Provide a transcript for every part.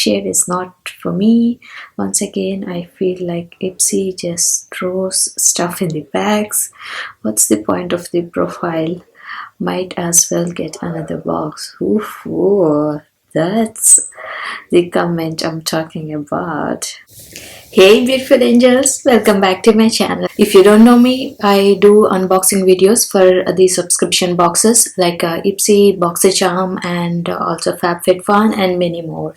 shade is not for me. Once again, I feel like Ipsy just throws stuff in the bags. What's the point of the profile? Might as well get another box. Oof, whoa, that's the comment I'm talking about. Hey beautiful angels, welcome back to my channel. If you don't know me, I do unboxing videos for the subscription boxes like Ipsy, Boxer Charm, and also FabFitFun and many more.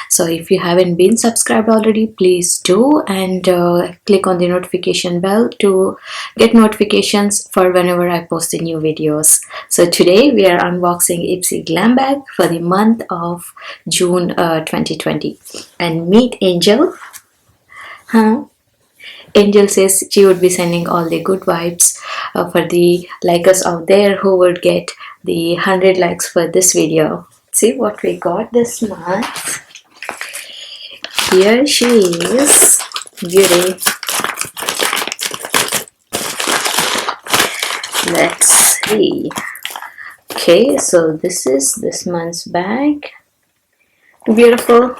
So if you haven't been subscribed already, please do, and click on the notification bell to get notifications for whenever I post the new videos. So today we are unboxing Ipsy Glam bag for the month of June 2020. And meet Angel. Huh? Angel says she would be sending all the good vibes for the likers out there who would get the 100 likes for this video. See what we got this month. Here she is. Beauty. Let's see. Okay, so this is this month's bag. Beautiful.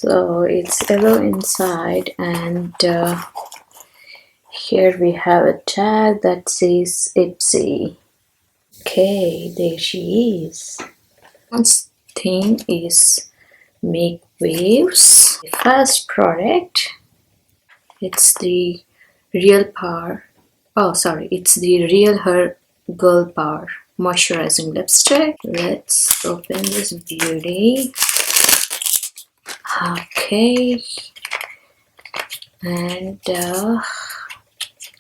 So it's yellow inside, and here we have a tag that says Ipsy. Okay, there she is. First thing is make waves. The first product, it's the Real Power. Oh, sorry, it's the Real Her Girl Power moisturizing lipstick. Let's open this beauty. Okay, and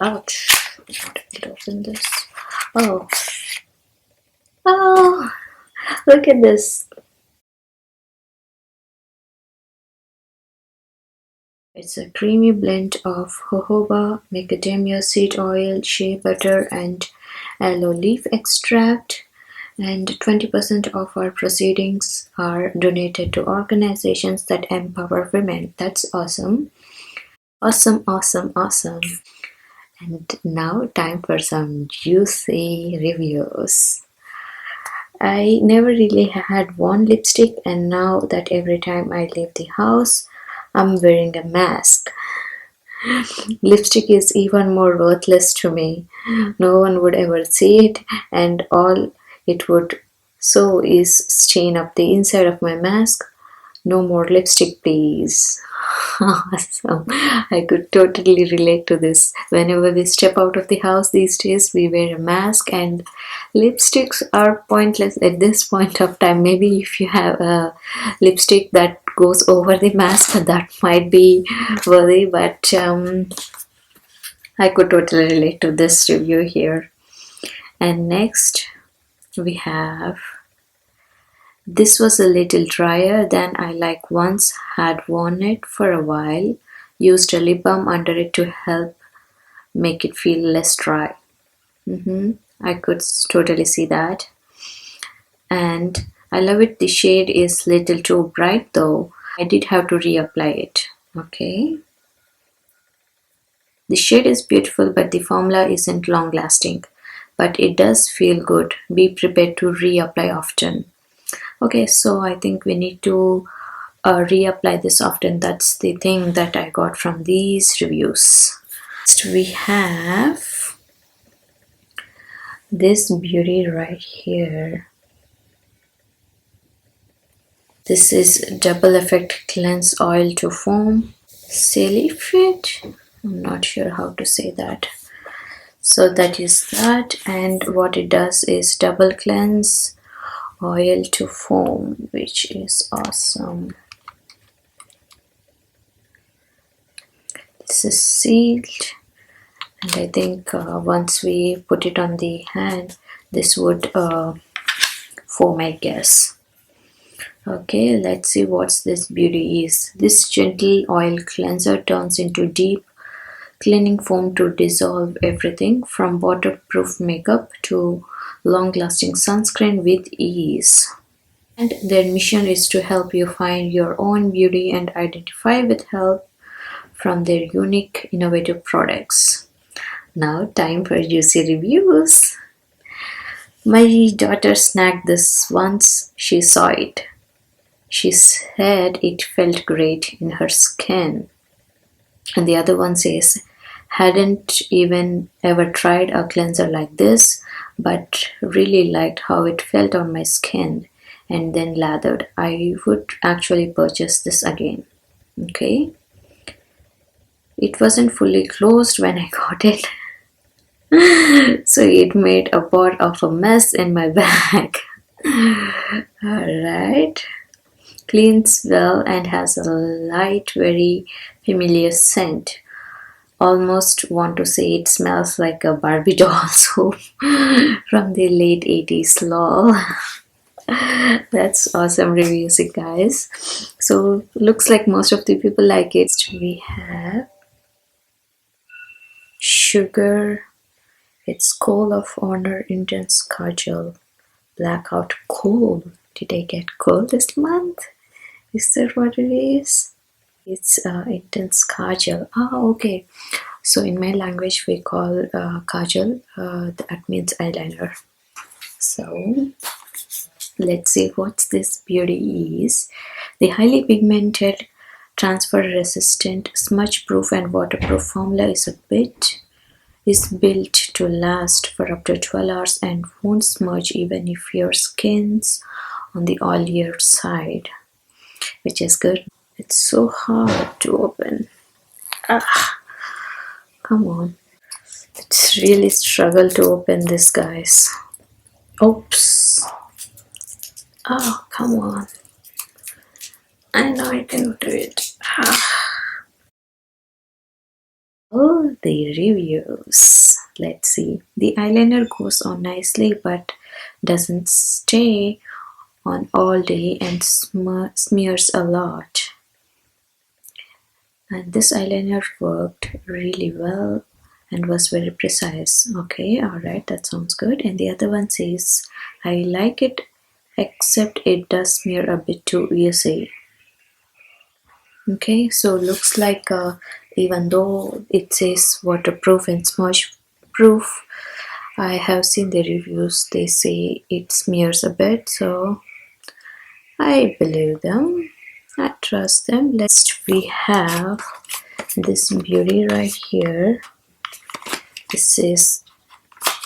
ouch, I open this. Oh, look at this. It's a creamy blend of jojoba, macadamia seed oil, shea butter, and aloe leaf extract. And 20% of our proceedings are donated to organizations that empower women. That's awesome. Awesome, awesome, awesome. And now time for some juicy reviews. I never really had one lipstick, and now that every time I leave the house, I'm wearing a mask. Lipstick is even more worthless to me. No one would ever see it, and all it would so is stain up the inside of my mask. No more lipstick, please. Awesome. I could totally relate to this. Whenever we step out of the house these days, we wear a mask, and lipsticks are pointless at this point of time. Maybe if you have a lipstick that goes over the mask, that might be worthy, but I could totally relate to this review here. And next we have, this was a little drier than I like once, had worn it for a while, used a lip balm under it to help make it feel less dry. I could totally see that. And I love it. The shade is little too bright though. I did have to reapply it. Okay. The shade is beautiful, but the formula isn't long lasting. But it does feel good. Be prepared to reapply often. Okay, so I think we need to reapply this often. That's the thing that I got from these reviews. Next we have this beauty right here. This is Double Effect Cleanse Oil to Foam. Fit. I'm not sure how to say that. So that is that, and what it does is double cleanse oil to foam, which is awesome. This is sealed, and I think once we put it on the hand, this would foam, I guess. Okay, let's see what this beauty is. This gentle oil cleanser turns into deep cleaning foam to dissolve everything from waterproof makeup to long-lasting sunscreen with ease. And their mission is to help you find your own beauty and identify with help from their unique, innovative products. Now time for juicy reviews. My daughter snagged this once she saw it. She said it felt great in her skin. And the other one says, hadn't even ever tried a cleanser like this, but really liked how it felt on my skin and then lathered. I would actually purchase this again. Okay. It wasn't fully closed when I got it. So it made a pot of a mess in my bag. Alright. Cleans well and has a light, very familiar scent. Almost want to say it smells like a Barbie doll soap from the late 80s, lol. That's awesome reviews, you guys. So looks like most of the people like it. We have Sugar. It's Coal of Honor Intense Kajal. Blackout Coal. Did I get coal this month? Is that what it is? It's Intense Kajal. Okay. So in my language we call Kajal, that means eyeliner. So let's see what this beauty is. The highly pigmented, transfer resistant, smudge proof and waterproof formula is built to last for up to 12 hours and won't smudge even if your skin's on the oilier side, which is good. It's so hard to open. Come on. It's really struggle to open this, guys. Oops. Oh, come on. I know I can do it. Oh, the reviews. Let's see. The eyeliner goes on nicely but doesn't stay on all day and smears a lot. And this eyeliner worked really well and was very precise. Okay, alright, that sounds good. And the other one says, I like it except it does smear a bit too easy. Okay, so looks like even though it says waterproof and smudge proof, I have seen the reviews, they say it smears a bit, so I believe them. I trust them. We have this beauty right here. This is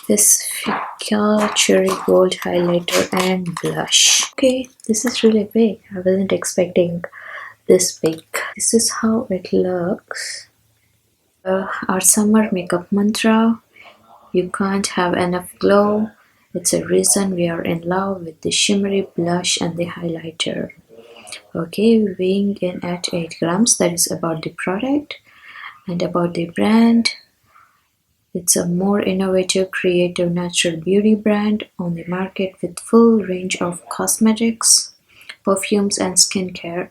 this Ficca Cherry Gold Highlighter and Blush. Okay, this is really big. I wasn't expecting this big. This is how it looks. Our summer makeup mantra: you can't have enough glow. It's a reason we are in love with the shimmery blush and the highlighter. Okay, weighing in at 8 grams. That is about the product. And about the brand, it's a more innovative, creative, natural beauty brand on the market with full range of cosmetics, perfumes and skincare.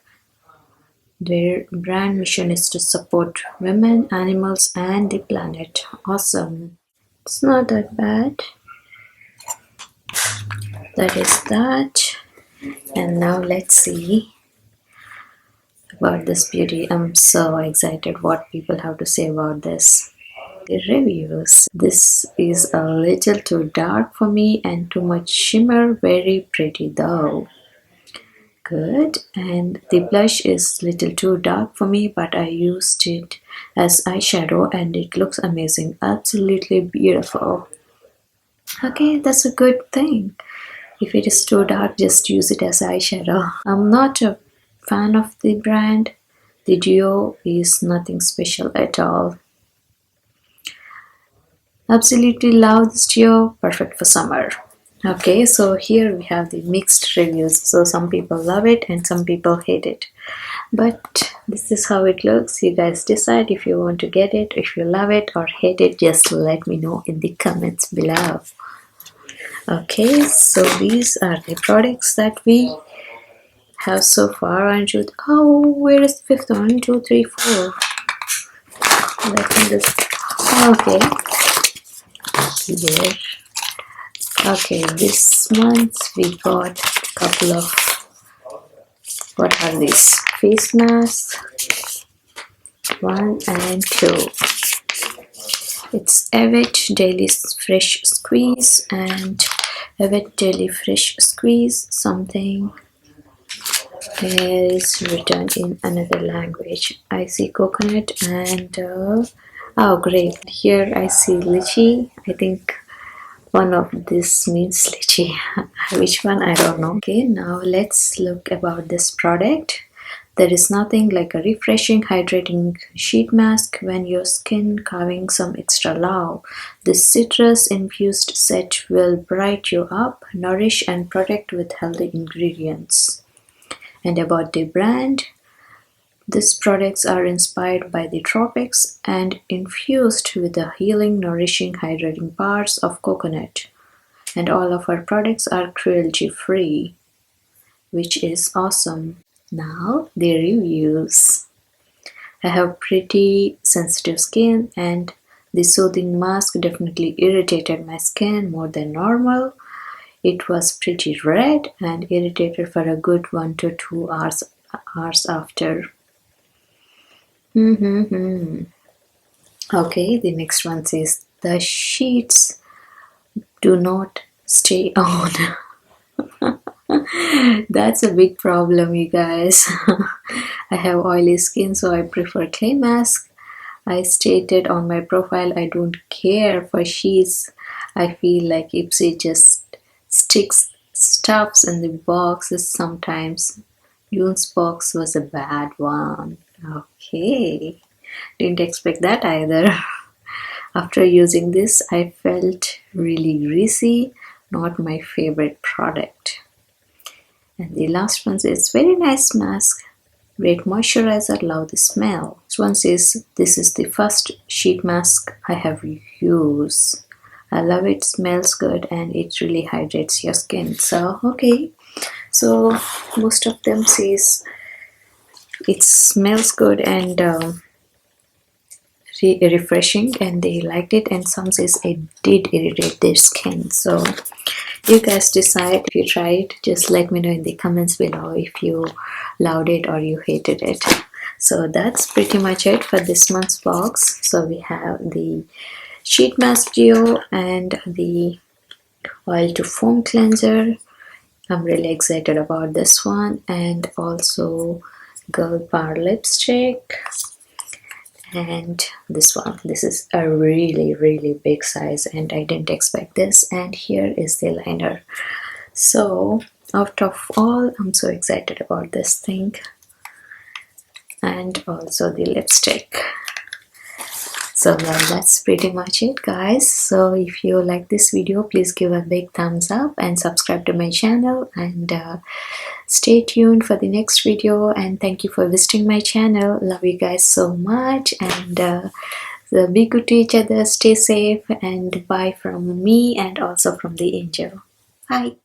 Their brand mission is to support women, animals and the planet. Awesome. It's not that bad. That is that. And now let's see about this beauty. I'm so excited what people have to say about this. The reviews. This is a little too dark for me and too much shimmer. Very pretty though. Good. And the blush is little too dark for me, but I used it as eyeshadow and it looks amazing. Absolutely beautiful. Okay, that's a good thing. If it is too dark, just use it as eyeshadow. I'm not a fan of the brand. The duo is nothing special at all. Absolutely love this duo. Perfect for summer. Okay, so here we have the mixed reviews. So some people love it and some people hate it. But this is how it looks. You guys decide if you want to get it, if you love it or hate it. Just let me know in the comments below. Okay, so these are the products that we have so far. Oh, where is the fifth one? 1, 2, 3, 4. Let me just. Okay. Here. Okay, this month we got a couple of, what are these? Face masks, 1 and 2. It's Evet Daily Fresh Squeeze and Evet Daily Fresh Squeeze. Something is written in another language. I see coconut and oh great, here I see lychee. I think one of this means lychee. Which one I don't know. Okay, now let's look about this product. There is nothing like a refreshing hydrating sheet mask when your skin carving some extra love. This citrus infused set will bright you up, nourish and protect with healthy ingredients. And about the brand, these products are inspired by the tropics and infused with the healing, nourishing, hydrating parts of coconut. And all of our products are cruelty free, which is awesome. Now, the reviews. I have pretty sensitive skin, and the soothing mask definitely irritated my skin more than normal. It was pretty red and irritated for a good 1 to 2 hours after. Okay, the next one says the sheets do not stay on. That's a big problem, you guys. I have oily skin, so I prefer clay mask. I stated on my profile I don't care for sheets. I feel like Ipsy just sticks stuffs in the boxes sometimes. June's box was a bad one. Okay, didn't expect that either. After using this, I felt really greasy, not my favorite product. And the last one says, very nice mask, great moisturizer, love the smell. This one says, this is the first sheet mask I have used. I love it, smells good, and it really hydrates your skin. So, okay. So, most of them says it smells good and refreshing, and they liked it, and some says it did irritate their skin. So you guys decide. If you try it, just let me know in the comments below if you loved it or you hated it. So that's pretty much it for this month's box. So we have the sheet mask deo and the oil to foam cleanser. I'm really excited about this one, and also girl power lipstick. And this one, this is a really big size, and I didn't expect this. And here is the liner. So out of all, I'm so excited about this thing, and also the lipstick. So well, that's pretty much it, guys. So if you like this video, please give a big thumbs up and subscribe to my channel, and stay tuned for the next video. And thank you for visiting my channel. Love you guys so much, and be good to each other, stay safe, and bye from me and also from the angel. Bye.